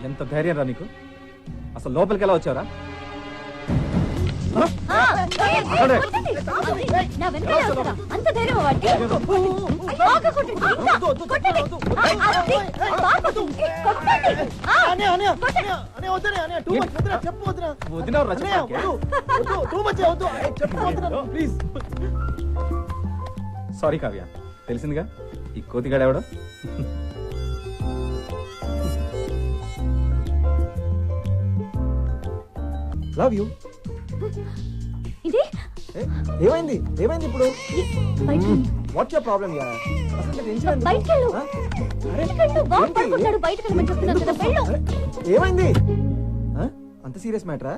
ఎంత ధైర్యం రా నీకు? అసలు లోపలికి ఎలా వచ్చారా? సారీ కావ్య, తెలిసిందిగా ఈ కోతిగాడు ఎవడో. Love you. ఇది ఏమైంది ఏమైంది ఇప్పుడు? What's your problem yeah? అసలు టెన్షన్ ఎందుకు? బయటికి వెళ్ళు. బాబు పడుకుంటాడు, బయటికి వెళ్ళమని చెప్తున్నాను కదా, వెళ్ళు. ఏమైంది? అంత సీరియస్ మ్యాటరా?